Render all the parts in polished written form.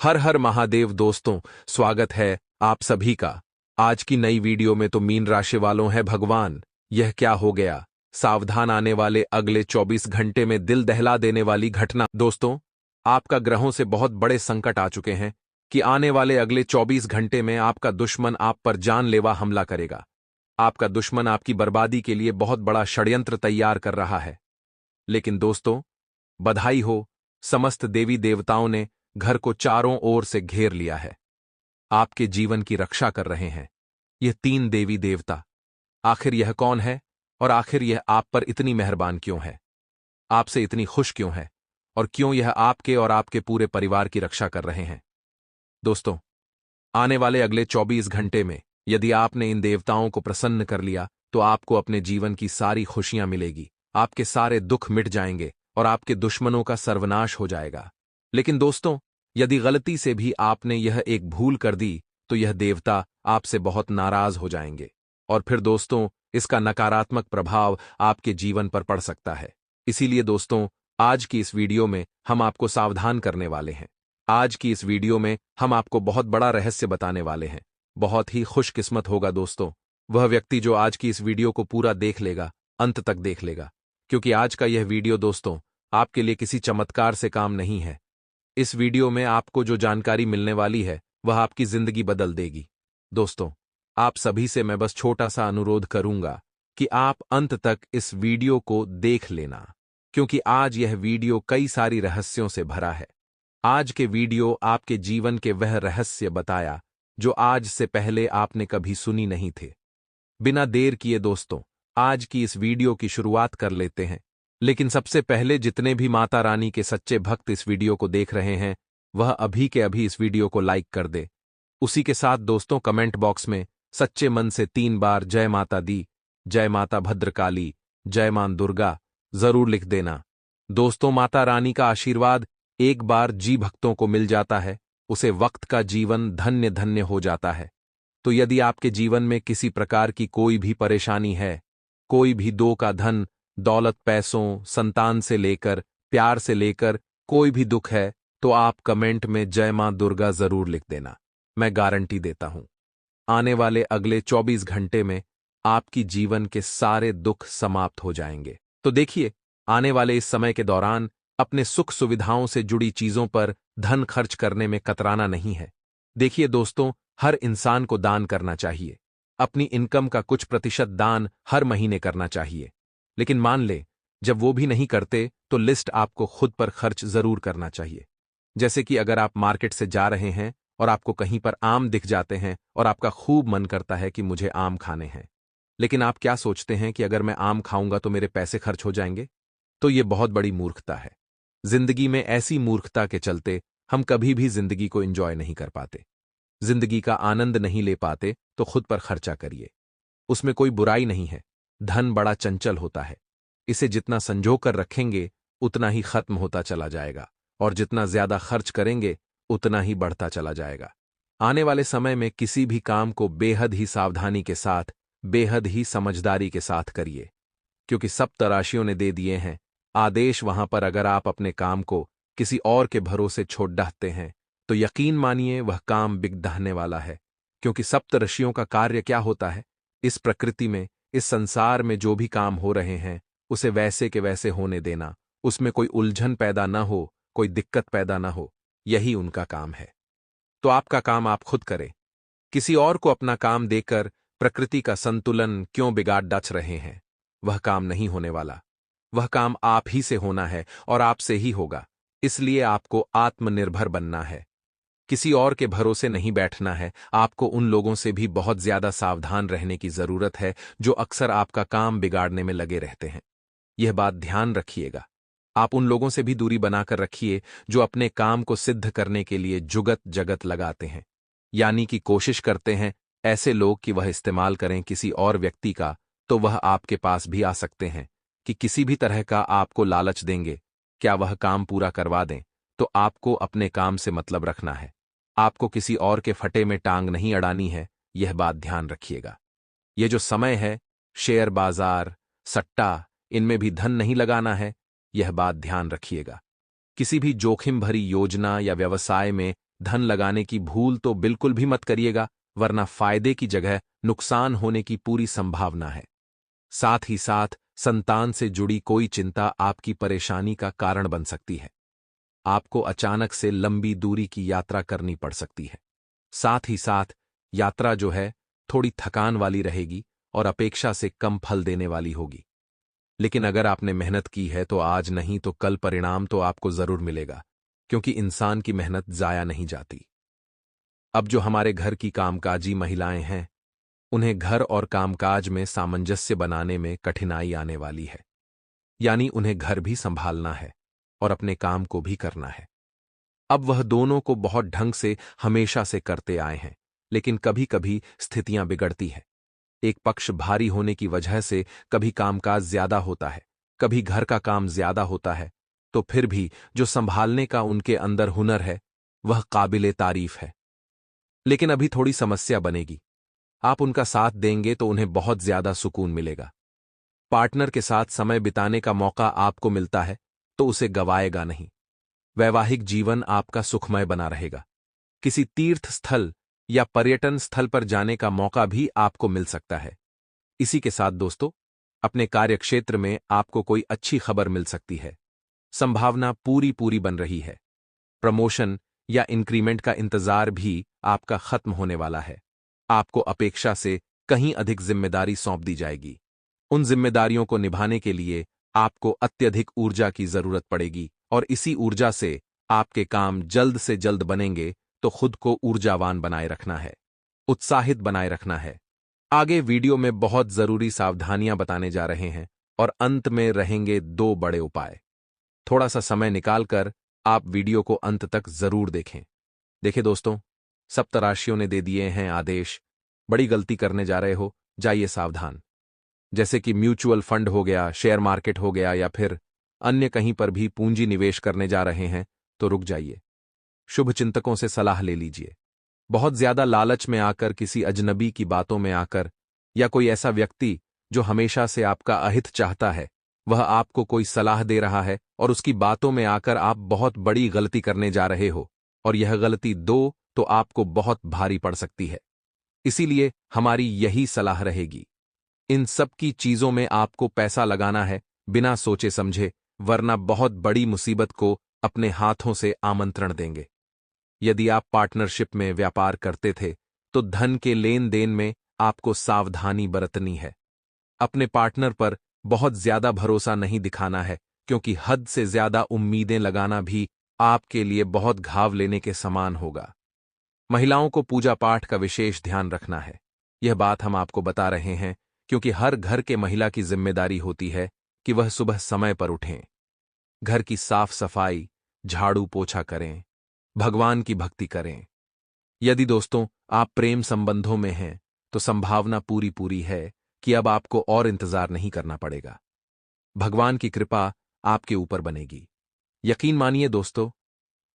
हर हर महादेव दोस्तों, स्वागत है आप सभी का। आज की नई वीडियो में तो मीन राशि वालों है भगवान, यह क्या हो गया। सावधान, आने वाले अगले 24 घंटे में दिल दहला देने वाली घटना। दोस्तों, आपका ग्रहों से बहुत बड़े संकट आ चुके हैं कि आने वाले अगले 24 घंटे में आपका दुश्मन आप पर जानलेवा हमला करेगा। आपका दुश्मन आपकी बर्बादी के लिए बहुत बड़ा षड्यंत्र तैयार कर रहा है। लेकिन दोस्तों, बधाई हो, समस्त देवी देवताओं ने घर को चारों ओर से घेर लिया है। आपके जीवन की रक्षा कर रहे हैं ये 3 देवी देवता। आखिर यह कौन है और आखिर यह आप पर इतनी मेहरबान क्यों है, आपसे इतनी खुश क्यों है और क्यों यह आपके और आपके पूरे परिवार की रक्षा कर रहे हैं। दोस्तों, आने वाले अगले 24 घंटे में यदि आपने इन देवताओं को प्रसन्न कर लिया तो आपको अपने जीवन की सारी खुशियां मिलेगी, आपके सारे दुख मिट जाएंगे और आपके दुश्मनों का सर्वनाश हो जाएगा। लेकिन दोस्तों, यदि गलती से भी आपने यह एक भूल कर दी तो यह देवता आपसे बहुत नाराज हो जाएंगे और फिर दोस्तों, इसका नकारात्मक प्रभाव आपके जीवन पर पड़ सकता है। इसीलिए दोस्तों, आज की इस वीडियो में हम आपको सावधान करने वाले हैं। आज की इस वीडियो में हम आपको बहुत बड़ा रहस्य बताने वाले हैं। बहुत ही खुशकिस्मत होगा दोस्तों वह व्यक्ति जो आज की इस वीडियो को पूरा देख लेगा, अंत तक देख लेगा, क्योंकि आज का यह वीडियो दोस्तों आपके लिए किसी चमत्कार से काम नहीं है। इस वीडियो में आपको जो जानकारी मिलने वाली है वह आपकी जिंदगी बदल देगी। दोस्तों, आप सभी से मैं बस छोटा सा अनुरोध करूंगा कि आप अंत तक इस वीडियो को देख लेना, क्योंकि आज यह वीडियो कई सारी रहस्यों से भरा है। आज के वीडियो आपके जीवन के वह रहस्य बताया जो आज से पहले आपने कभी सुनी नहीं थे। बिना देर किए दोस्तों, आज की इस वीडियो की शुरुआत कर लेते हैं। लेकिन सबसे पहले जितने भी माता रानी के सच्चे भक्त इस वीडियो को देख रहे हैं वह अभी के अभी इस वीडियो को लाइक कर दे। उसी के साथ दोस्तों, कमेंट बॉक्स में सच्चे मन से 3 बार जय माता दी, जय माता भद्रकाली, जय मां दुर्गा जरूर लिख देना। दोस्तों, माता रानी का आशीर्वाद एक बार जी भक्तों को मिल जाता है, उसे वक्त का जीवन धन्य धन्य हो जाता है। तो यदि आपके जीवन में किसी प्रकार की कोई भी परेशानी है, कोई भी दो का धन दौलत, पैसों, संतान से लेकर प्यार से लेकर कोई भी दुख है, तो आप कमेंट में जय मां दुर्गा जरूर लिख देना। मैं गारंटी देता हूं, आने वाले अगले 24 घंटे में आपकी जीवन के सारे दुख समाप्त हो जाएंगे। तो देखिए, आने वाले इस समय के दौरान अपने सुख सुविधाओं से जुड़ी चीजों पर धन खर्च करने में कतराना नहीं है। देखिए दोस्तों, हर इंसान को दान करना चाहिए। अपनी इनकम का कुछ प्रतिशत दान हर महीने करना चाहिए। लेकिन मान ले जब वो भी नहीं करते तो लिस्ट आपको खुद पर खर्च जरूर करना चाहिए। जैसे कि अगर आप मार्केट से जा रहे हैं और आपको कहीं पर आम दिख जाते हैं और आपका खूब मन करता है कि मुझे आम खाने हैं, लेकिन आप क्या सोचते हैं कि अगर मैं आम खाऊंगा तो मेरे पैसे खर्च हो जाएंगे। तो ये बहुत बड़ी मूर्खता है। जिंदगी में ऐसी मूर्खता के चलते हम कभी भी जिंदगी को एंजॉय नहीं कर पाते, जिंदगी का आनंद नहीं ले पाते। तो खुद पर खर्चा करिए, उसमें कोई बुराई नहीं है। धन बड़ा चंचल होता है, इसे जितना संजो कर रखेंगे उतना ही खत्म होता चला जाएगा और जितना ज्यादा खर्च करेंगे उतना ही बढ़ता चला जाएगा। आने वाले समय में किसी भी काम को बेहद ही सावधानी के साथ, बेहद ही समझदारी के साथ करिए, क्योंकि सप्तराशियों ने दे दिए हैं आदेश। वहां पर अगर आप अपने काम को किसी और के भरोसे छोड़ डालते हैं तो यकीन मानिए वह काम बिगड़ने वाला है। क्योंकि सप्तऋषियों का कार्य क्या होता है, इस प्रकृति में, इस संसार में जो भी काम हो रहे हैं उसे वैसे के वैसे होने देना, उसमें कोई उलझन पैदा न हो, कोई दिक्कत पैदा न हो, यही उनका काम है। तो आपका काम आप खुद करें। किसी और को अपना काम देकर प्रकृति का संतुलन क्यों बिगाड़ डाच रहे हैं। वह काम नहीं होने वाला, वह काम आप ही से होना है और आपसे ही होगा। इसलिए आपको आत्मनिर्भर बनना है, किसी और के भरोसे नहीं बैठना है। आपको उन लोगों से भी बहुत ज्यादा सावधान रहने की जरूरत है जो अक्सर आपका काम बिगाड़ने में लगे रहते हैं। यह बात ध्यान रखिएगा। आप उन लोगों से भी दूरी बनाकर रखिए जो अपने काम को सिद्ध करने के लिए जुगत जगत लगाते हैं, यानी कि कोशिश करते हैं ऐसे लोग कि वह इस्तेमाल करें किसी और व्यक्ति का, तो वह आपके पास भी आ सकते हैं कि किसी भी तरह का आपको लालच देंगे, क्या वह काम पूरा करवा दें। तो आपको अपने काम से मतलब रखना है, आपको किसी और के फटे में टांग नहीं अड़ानी है। यह बात ध्यान रखिएगा। यह जो समय है, शेयर बाजार, सट्टा, इनमें भी धन नहीं लगाना है, यह बात ध्यान रखिएगा। किसी भी जोखिम भरी योजना या व्यवसाय में धन लगाने की भूल तो बिल्कुल भी मत करिएगा, वरना फायदे की जगह नुकसान होने की पूरी संभावना है। साथ ही साथ संतान से जुड़ी कोई चिंता आपकी परेशानी का कारण बन सकती है। आपको अचानक से लंबी दूरी की यात्रा करनी पड़ सकती है। साथ ही साथ यात्रा जो है थोड़ी थकान वाली रहेगी और अपेक्षा से कम फल देने वाली होगी। लेकिन अगर आपने मेहनत की है तो आज नहीं तो कल परिणाम तो आपको जरूर मिलेगा, क्योंकि इंसान की मेहनत जाया नहीं जाती। अब जो हमारे घर की कामकाजी महिलाएं हैं, उन्हें घर और कामकाज में सामंजस्य बनाने में कठिनाई आने वाली है। यानी उन्हें घर भी संभालना है और अपने काम को भी करना है। अब वह दोनों को बहुत ढंग से हमेशा से करते आए हैं, लेकिन कभी कभी स्थितियां बिगड़ती हैं। एक पक्ष भारी होने की वजह से कभी कामकाज ज्यादा होता है, कभी घर का काम ज्यादा होता है, तो फिर भी जो संभालने का उनके अंदर हुनर है वह काबिले तारीफ है। लेकिन अभी थोड़ी समस्या बनेगी। आप उनका साथ देंगे तो उन्हें बहुत ज्यादा सुकून मिलेगा। पार्टनर के साथ समय बिताने का मौका आपको मिलता है तो उसे गवाएगा नहीं। वैवाहिक जीवन आपका सुखमय बना रहेगा। किसी तीर्थ स्थल या पर्यटन स्थल पर जाने का मौका भी आपको मिल सकता है। इसी के साथ दोस्तों, अपने कार्यक्षेत्र में आपको कोई अच्छी खबर मिल सकती है। संभावना पूरी पूरी बन रही है। प्रमोशन या इंक्रीमेंट का इंतजार भी आपका खत्म होने वाला है। आपको अपेक्षा से कहीं अधिक जिम्मेदारी सौंप दी जाएगी। उन जिम्मेदारियों को निभाने के लिए आपको अत्यधिक ऊर्जा की जरूरत पड़ेगी और इसी ऊर्जा से आपके काम जल्द से जल्द बनेंगे। तो खुद को ऊर्जावान बनाए रखना है, उत्साहित बनाए रखना है। आगे वीडियो में बहुत जरूरी सावधानियां बताने जा रहे हैं और अंत में रहेंगे 2 बड़े उपाय। थोड़ा सा समय निकालकर आप वीडियो को अंत तक जरूर देखें। देखिए दोस्तों, सप्तराशियों ने दे दिए हैं आदेश। बड़ी गलती करने जा रहे हो, जाइए सावधान। जैसे कि म्यूचुअल फंड हो गया, शेयर मार्केट हो गया या फिर अन्य कहीं पर भी पूंजी निवेश करने जा रहे हैं तो रुक जाइए। शुभ चिंतकों से सलाह ले लीजिए। बहुत ज्यादा लालच में आकर, किसी अजनबी की बातों में आकर, या कोई ऐसा व्यक्ति जो हमेशा से आपका अहित चाहता है, वह आपको कोई सलाह दे रहा है और उसकी बातों में आकर आप बहुत बड़ी गलती करने जा रहे हो और यह गलती तो आपको बहुत भारी पड़ सकती है। इसीलिए हमारी यही सलाह रहेगी। इन सब की चीजों में आपको पैसा लगाना है बिना सोचे समझे, वरना बहुत बड़ी मुसीबत को अपने हाथों से आमंत्रण देंगे। यदि आप पार्टनरशिप में व्यापार करते थे तो धन के लेन देन में आपको सावधानी बरतनी है। अपने पार्टनर पर बहुत ज्यादा भरोसा नहीं दिखाना है, क्योंकि हद से ज्यादा उम्मीदें लगाना भी आपके लिए बहुत घाव लेने के समान होगा। महिलाओं को पूजा पाठ का विशेष ध्यान रखना है। यह बात हम आपको बता रहे हैं क्योंकि हर घर के महिला की जिम्मेदारी होती है कि वह सुबह समय पर उठें, घर की साफ सफाई, झाड़ू पोछा करें, भगवान की भक्ति करें। यदि दोस्तों आप प्रेम संबंधों में हैं तो संभावना पूरी पूरी है कि अब आपको और इंतजार नहीं करना पड़ेगा। भगवान की कृपा आपके ऊपर बनेगी। यकीन मानिए दोस्तों,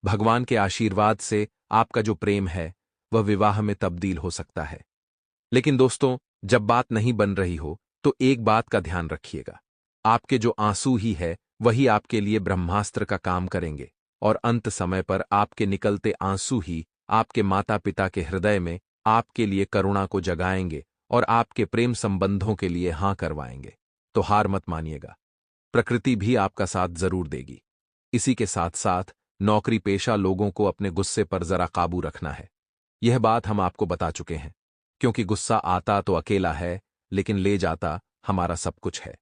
भगवान के आशीर्वाद से आपका जो प्रेम है वह विवाह में तब्दील हो सकता है। लेकिन दोस्तों, जब बात नहीं बन रही हो तो एक बात का ध्यान रखिएगा। आपके जो आंसू ही है वही आपके लिए ब्रह्मास्त्र का काम करेंगे और अंत समय पर आपके निकलते आंसू ही आपके माता पिता के हृदय में आपके लिए करुणा को जगाएंगे और आपके प्रेम संबंधों के लिए हां करवाएंगे। तो हार मत मानिएगा, प्रकृति भी आपका साथ जरूर देगी। इसी के साथ साथ नौकरी पेशा लोगों को अपने गुस्से पर जरा काबू रखना है। यह बात हम आपको बता चुके हैं, क्योंकि गुस्सा आता तो अकेला है लेकिन ले जाता हमारा सब कुछ है।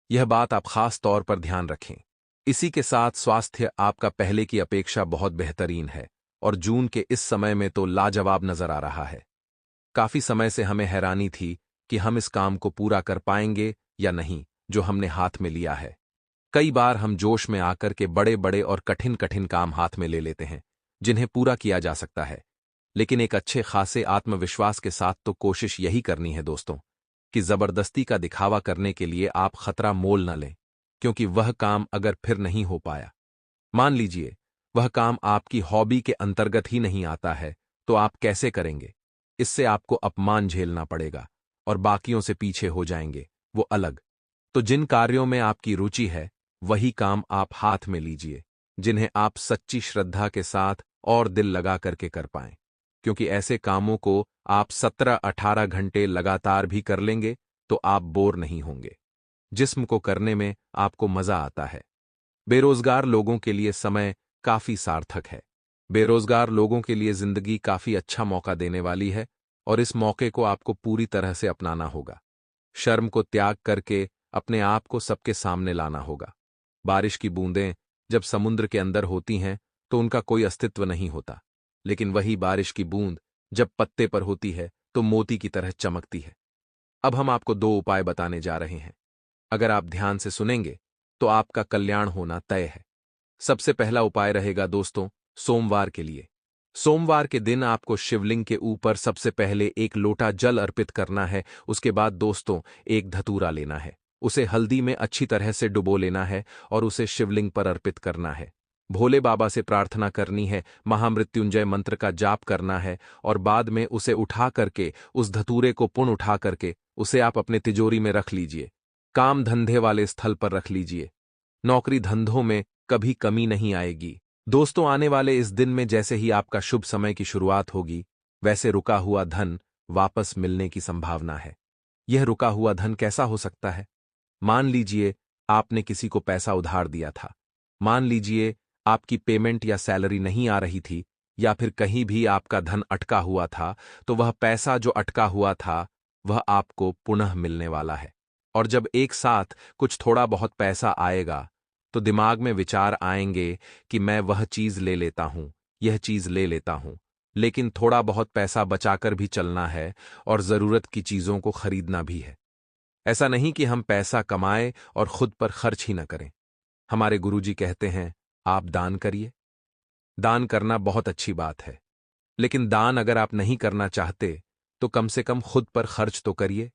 यह बात आप खास तौर पर ध्यान रखें। इसी के साथ स्वास्थ्य आपका पहले की अपेक्षा बहुत बेहतरीन है और जून के इस समय में तो लाजवाब नजर आ रहा है। काफी समय से हमें हैरानी थी कि हम इस काम को पूरा कर पाएंगे या नहीं जो हमने हाथ में लिया है। कई बार हम जोश में आकर के बड़े बड़े और कठिन कठिन काम हाथ में ले लेते हैं जिन्हें पूरा किया जा सकता है, लेकिन एक अच्छे खासे आत्मविश्वास के साथ तो कोशिश यही करनी है दोस्तों कि जबरदस्ती का दिखावा करने के लिए आप खतरा मोल न लें, क्योंकि वह काम अगर फिर नहीं हो पाया, मान लीजिए वह काम आपकी हॉबी के अंतर्गत ही नहीं आता है, तो आप कैसे करेंगे? इससे आपको अपमान झेलना पड़ेगा और बाकियों से पीछे हो जाएंगे, वो अलग। तो जिन कार्यों में आपकी रुचि है वही काम आप हाथ में लीजिए, जिन्हें आप सच्ची श्रद्धा के साथ और दिल लगा करके कर पाएं, क्योंकि ऐसे कामों को आप 17-18 घंटे लगातार भी कर लेंगे तो आप बोर नहीं होंगे। जिस्म को करने में आपको मजा आता है। बेरोजगार लोगों के लिए समय काफी सार्थक है। बेरोजगार लोगों के लिए जिंदगी काफी अच्छा मौका देने वाली है और इस मौके को आपको पूरी तरह से अपनाना होगा। शर्म को त्याग करके अपने आप को सबके सामने लाना होगा। बारिश की बूंदें जब समुद्र के अंदर होती हैं तो उनका कोई अस्तित्व नहीं होता, लेकिन वही बारिश की बूंद जब पत्ते पर होती है तो मोती की तरह चमकती है। अब हम आपको 2 उपाय बताने जा रहे हैं। अगर आप ध्यान से सुनेंगे तो आपका कल्याण होना तय है। सबसे पहला उपाय रहेगा दोस्तों, सोमवार के लिए। सोमवार के दिन आपको शिवलिंग के ऊपर सबसे पहले एक लोटा जल अर्पित करना है। उसके बाद दोस्तों एक धतूरा लेना है, उसे हल्दी में अच्छी तरह से डुबो लेना है और उसे शिवलिंग पर अर्पित करना है। भोले बाबा से प्रार्थना करनी है, महामृत्युंजय मंत्र का जाप करना है और बाद में उसे उठा करके, उस धतूरे को पुन उठा करके उसे आप अपने तिजोरी में रख लीजिए। काम धंधे वाले स्थल पर रख लीजिए। नौकरी धंधों में कभी कमी नहीं आएगी। दोस्तों आने वाले इस दिन में जैसे ही आपका शुभ समय की शुरुआत होगी, वैसे रुका हुआ धन वापस मिलने की संभावना है। यह रुका हुआ धन कैसा हो सकता है? मान लीजिए आपने किसी को पैसा उधार दिया था। मान लीजिए आपकी पेमेंट या सैलरी नहीं आ रही थी, या फिर कहीं भी आपका धन अटका हुआ था, तो वह पैसा जो अटका हुआ था वह आपको पुनः मिलने वाला है। और जब एक साथ कुछ थोड़ा बहुत पैसा आएगा तो दिमाग में विचार आएंगे कि मैं वह चीज ले लेता हूं, यह चीज ले लेता हूं, लेकिन थोड़ा बहुत पैसा बचाकर भी चलना है और जरूरत की चीजों को खरीदना भी है। ऐसा नहीं कि हम पैसा कमाएं और खुद पर खर्च ही न करें। हमारे गुरुजी कहते हैं, आप दान करिए। दान करना बहुत अच्छी बात है, लेकिन दान अगर आप नहीं करना चाहते तो कम से कम खुद पर खर्च तो करिए,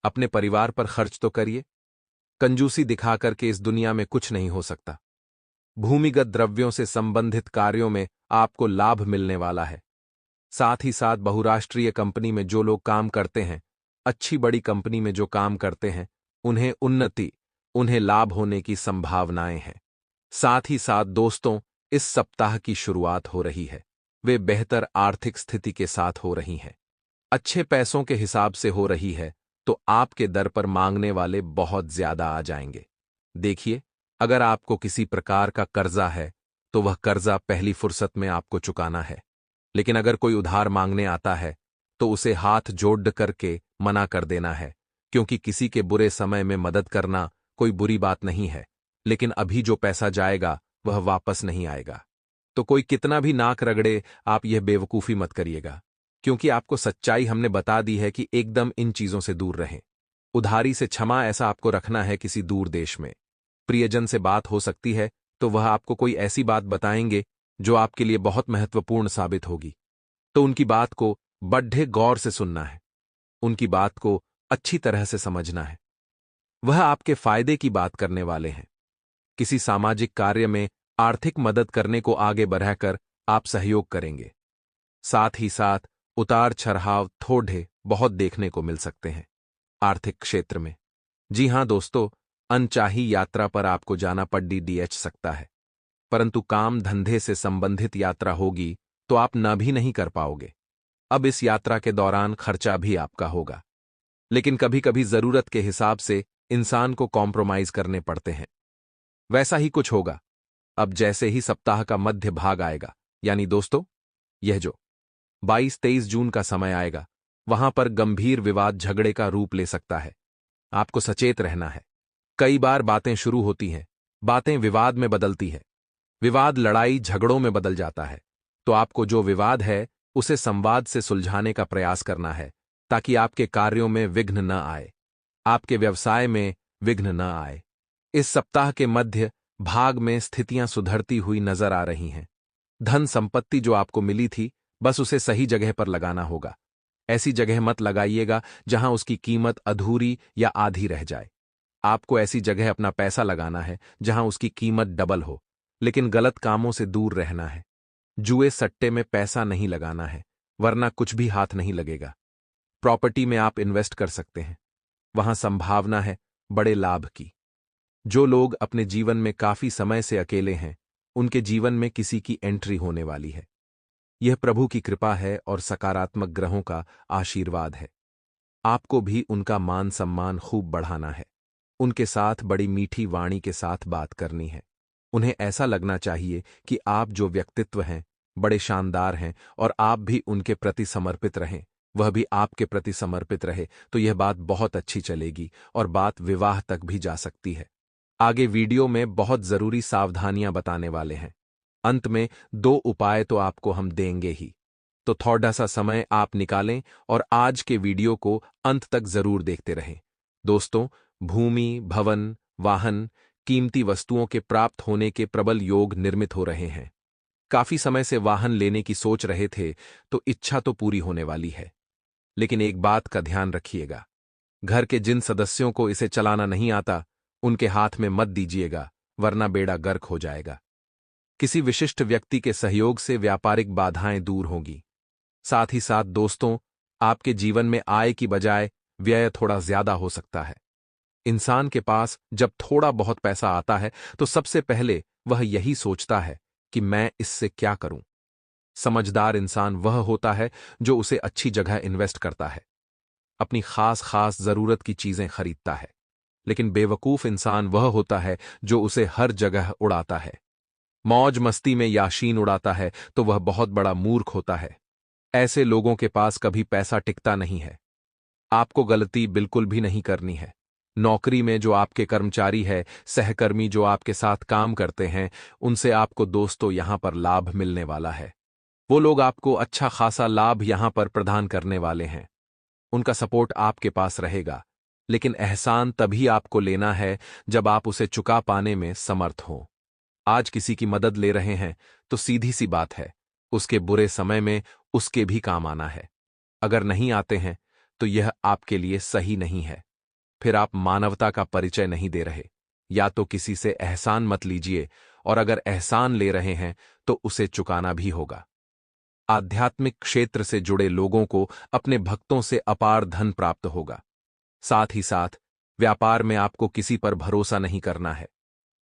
अपने परिवार पर खर्च तो करिए। कंजूसी दिखाकर के इस दुनिया में कुछ नहीं हो सकता। भूमिगत द्रव्यों से संबंधित कार्यों में आपको लाभ मिलने वाला है। साथ ही साथ बहुराष्ट्रीय कंपनी में जो लोग काम करते हैं, अच्छी बड़ी कंपनी में जो काम करते हैं, उन्हें उन्नति, उन्हें लाभ होने की संभावनाएं हैं। साथ ही साथ दोस्तों इस सप्ताह की शुरुआत हो रही है, वे बेहतर आर्थिक स्थिति के साथ हो रही हैं। अच्छे पैसों के हिसाब से हो रही है तो आपके दर पर मांगने वाले बहुत ज्यादा आ जाएंगे। देखिए, अगर आपको किसी प्रकार का कर्जा है तो वह कर्जा पहली फुर्सत में आपको चुकाना है, लेकिन अगर कोई उधार मांगने आता है तो उसे हाथ जोड़ करके मना कर देना है, क्योंकि किसी के बुरे समय में मदद करना कोई बुरी बात नहीं है, लेकिन अभी जो पैसा जाएगा वह वापस नहीं आएगा। तो कोई कितना भी नाक रगड़े, आप यह बेवकूफी मत करिएगा, क्योंकि आपको सच्चाई हमने बता दी है कि एकदम इन चीजों से दूर रहें। उधारी से क्षमा ऐसा आपको रखना है किसी दूर देश में। प्रियजन से बात हो सकती है तो वह आपको कोई ऐसी बात बताएंगे जो आपके लिए बहुत महत्वपूर्ण साबित होगी, तो उनकी बात को बड़े गौर से सुनना है, उनकी बात को अच्छी तरह से समझना है। वह आपके फायदे की बात करने वाले हैं। किसी सामाजिक कार्य में आर्थिक मदद करने को आगे बढ़ाकर आप सहयोग करेंगे। साथ ही साथ उतार चढ़ाव थोड़े बहुत देखने को मिल सकते हैं आर्थिक क्षेत्र में। जी हां दोस्तों, अनचाही यात्रा पर आपको जाना पड़ डीएच सकता है, परंतु काम धंधे से संबंधित यात्रा होगी तो आप न भी नहीं कर पाओगे। अब इस यात्रा के दौरान खर्चा भी आपका होगा, लेकिन कभी कभी जरूरत के हिसाब से इंसान को कॉम्प्रोमाइज करने पड़ते हैं। वैसा ही कुछ होगा अब जैसे ही सप्ताह का मध्य भाग आएगा, यानी दोस्तों यह जो 22-23 जून का समय आएगा, वहां पर गंभीर विवाद झगड़े का रूप ले सकता है। आपको सचेत रहना है। कई बार बातें शुरू होती हैं, बातें विवाद में बदलती है, विवाद लड़ाई झगड़ों में बदल जाता है। तो आपको जो विवाद है उसे संवाद से सुलझाने का प्रयास करना है, ताकि आपके कार्यों में विघ्न न आए, आपके व्यवसाय में विघ्न न आए। इस सप्ताह के मध्य भाग में स्थितियां सुधरती हुई नजर आ रही हैं। धन संपत्ति जो आपको मिली थी, बस उसे सही जगह पर लगाना होगा। ऐसी जगह मत लगाइएगा जहां उसकी कीमत अधूरी या आधी रह जाए। आपको ऐसी जगह अपना पैसा लगाना है जहां उसकी कीमत डबल हो, लेकिन गलत कामों से दूर रहना है। जुए सट्टे में पैसा नहीं लगाना है, वरना कुछ भी हाथ नहीं लगेगा। प्रॉपर्टी में आप इन्वेस्ट कर सकते हैं, वहां संभावना है बड़े लाभ की। जो लोग अपने जीवन में काफी समय से अकेले हैं, उनके जीवन में किसी की एंट्री होने वाली है। यह प्रभु की कृपा है और सकारात्मक ग्रहों का आशीर्वाद है। आपको भी उनका मान सम्मान खूब बढ़ाना है। उनके साथ बड़ी मीठी वाणी के साथ बात करनी है। उन्हें ऐसा लगना चाहिए कि आप जो व्यक्तित्व हैं बड़े शानदार हैं और आप भी उनके प्रति समर्पित रहें, वह भी आपके प्रति समर्पित रहे, तो यह बात बहुत अच्छी चलेगी और बात विवाह तक भी जा सकती है। आगे वीडियो में बहुत जरूरी सावधानियां बताने वाले हैं। अंत में 2 उपाय तो आपको हम देंगे ही, तो थोड़ा सा समय आप निकालें और आज के वीडियो को अंत तक जरूर देखते रहें। दोस्तों, भूमि, भवन, वाहन, कीमती वस्तुओं के प्राप्त होने के प्रबल योग निर्मित हो रहे हैं। काफी समय से वाहन लेने की सोच रहे थे, तो इच्छा तो पूरी होने वाली है। लेकिन एक बात का ध्यान रखिएगा, घर के जिन सदस्यों को इसे चलाना नहीं आता, उनके हाथ में मत दीजिएगा, वरना बेड़ा गर्क हो जाएगा। किसी विशिष्ट व्यक्ति के सहयोग से व्यापारिक बाधाएं दूर होंगी। साथ ही साथ दोस्तों, आपके जीवन में आय की बजाय व्यय थोड़ा ज्यादा हो सकता है। इंसान के पास जब थोड़ा बहुत पैसा आता है, तो सबसे पहले वह यही सोचता है कि मैं इससे क्या करूं। समझदार इंसान वह होता है जो उसे अच्छी जगह इन्वेस्ट करता है, अपनी खास खास जरूरत की चीजें खरीदता है। लेकिन बेवकूफ इंसान वह होता है जो उसे हर जगह उड़ाता है, मौज मस्ती में याशीन उड़ाता है, तो वह बहुत बड़ा मूर्ख होता है। ऐसे लोगों के पास कभी पैसा टिकता नहीं है। आपको गलती बिल्कुल भी नहीं करनी है। नौकरी में जो आपके कर्मचारी है, सहकर्मी जो आपके साथ काम करते हैं, उनसे आपको दोस्तों यहां पर लाभ मिलने वाला है। वो लोग आपको अच्छा खासा लाभ यहां पर प्रदान करने वाले हैं। उनका सपोर्ट आपके पास रहेगा, लेकिन एहसान तभी आपको लेना है जब आप उसे चुका पाने में समर्थ हों। आज किसी की मदद ले रहे हैं तो सीधी सी बात है, उसके बुरे समय में उसके भी काम आना है। अगर नहीं आते हैं तो यह आपके लिए सही नहीं है। फिर आप मानवता का परिचय नहीं दे रहे। या तो किसी से एहसान मत लीजिए, और अगर एहसान ले रहे हैं तो उसे चुकाना भी होगा। आध्यात्मिक क्षेत्र से जुड़े लोगों को अपने भक्तों से अपार धन प्राप्त होगा। साथ ही साथ व्यापार में आपको किसी पर भरोसा नहीं करना है।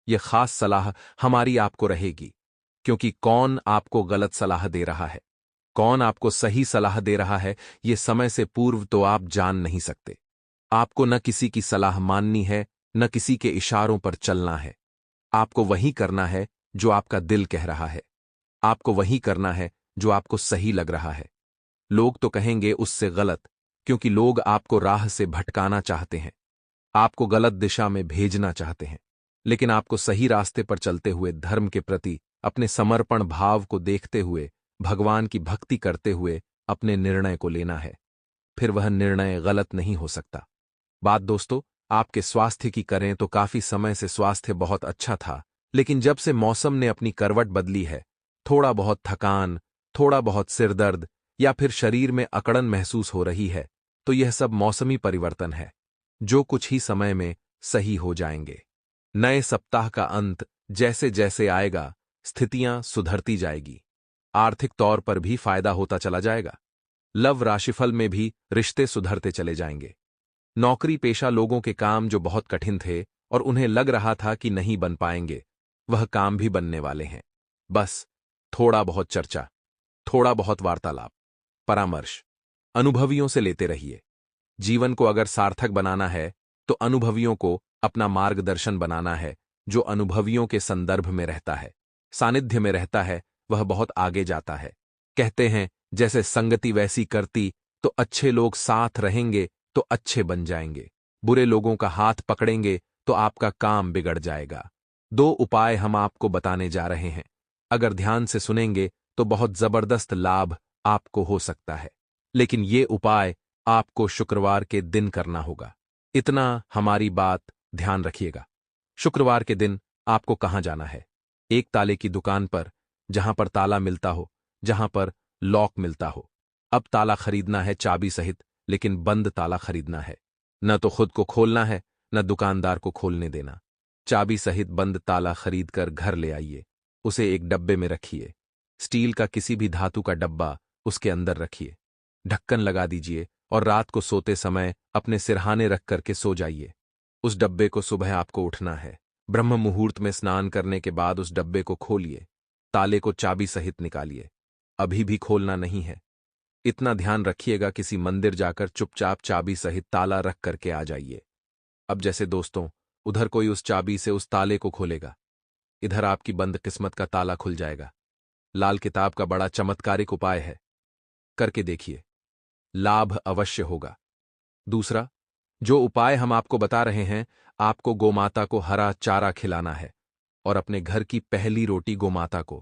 यह खास सलाह हमारी आपको रहेगी, क्योंकि कौन आपको गलत सलाह दे रहा है, कौन आपको सही सलाह दे रहा है, ये समय से पूर्व तो आप जान नहीं सकते। आपको न किसी की सलाह माननी है, न किसी के इशारों पर चलना है। आपको वही करना है जो आपका दिल कह रहा है। आपको वही करना है जो आपको सही लग रहा है। लोग तो कहेंगे उससे गलत, क्योंकि लोग आपको राह से भटकाना चाहते हैं, आपको गलत दिशा में भेजना चाहते हैं। लेकिन आपको सही रास्ते पर चलते हुए, धर्म के प्रति अपने समर्पण भाव को देखते हुए, भगवान की भक्ति करते हुए अपने निर्णय को लेना है। फिर वह निर्णय गलत नहीं हो सकता। बात दोस्तों आपके स्वास्थ्य की करें तो काफी समय से स्वास्थ्य बहुत अच्छा था, लेकिन जब से मौसम ने अपनी करवट बदली है, थोड़ा बहुत थकान, थोड़ा बहुत सिरदर्द या फिर शरीर में अकड़न महसूस हो रही है, तो यह सब मौसमी परिवर्तन है, जो कुछ ही समय में सही हो जाएंगे। नए सप्ताह का अंत जैसे जैसे आएगा, स्थितियां सुधरती जाएगी। आर्थिक तौर पर भी फायदा होता चला जाएगा। लव राशिफल में भी रिश्ते सुधरते चले जाएंगे। नौकरी पेशा लोगों के काम जो बहुत कठिन थे और उन्हें लग रहा था कि नहीं बन पाएंगे, वह काम भी बनने वाले हैं। बस थोड़ा बहुत चर्चा, थोड़ा बहुत वार्तालाप, परामर्श अनुभवियों से लेते रहिए। जीवन को अगर सार्थक बनाना है तो अनुभवियों को अपना मार्गदर्शन बनाना है। जो अनुभवियों के संदर्भ में रहता है, सानिध्य में रहता है, वह बहुत आगे जाता है। कहते हैं जैसे संगति वैसी करती, तो अच्छे लोग साथ रहेंगे तो अच्छे बन जाएंगे। बुरे लोगों का हाथ पकड़ेंगे तो आपका काम बिगड़ जाएगा। 2 उपाय हम आपको बताने जा रहे हैं। अगर ध्यान से सुनेंगे तो बहुत जबरदस्त लाभ आपको हो सकता है। लेकिन ये उपाय आपको शुक्रवार के दिन करना होगा। इतना हमारी बात ध्यान रखिएगा। शुक्रवार के दिन आपको कहां जाना है? एक ताले की दुकान पर, जहां पर ताला मिलता हो, जहां पर लॉक मिलता हो। अब ताला खरीदना है चाबी सहित, लेकिन बंद ताला खरीदना है। न तो खुद को खोलना है, न दुकानदार को खोलने देना। चाबी सहित बंद ताला खरीद कर घर ले आइए। उसे एक डब्बे में रखिए। स्टील का किसी भी धातु का डब्बा उसके अंदर रखिए। ढक्कन लगा दीजिए और रात को सोते समय अपने सिरहाने रख करके सो जाइए। उस डब्बे को सुबह आपको उठना है। ब्रह्म मुहूर्त में स्नान करने के बाद उस डब्बे को खोलिए। ताले को चाबी सहित निकालिए। अभी भी खोलना नहीं है। इतना ध्यान रखिएगा, किसी मंदिर जाकर चुपचाप चाबी सहित ताला रख करके आ जाइए। अब जैसे दोस्तों, उधर कोई उस चाबी से उस ताले को खोलेगा, इधर आपकी बंद किस्मत का ताला खुल जाएगा। लाल किताब का बड़ा चमत्कारिक उपाय है, करके देखिए, लाभ अवश्य होगा। दूसरा, जो उपाय हम आपको बता रहे हैं, आपको गोमाता को हरा चारा खिलाना है और अपने घर की पहली रोटी गोमाता को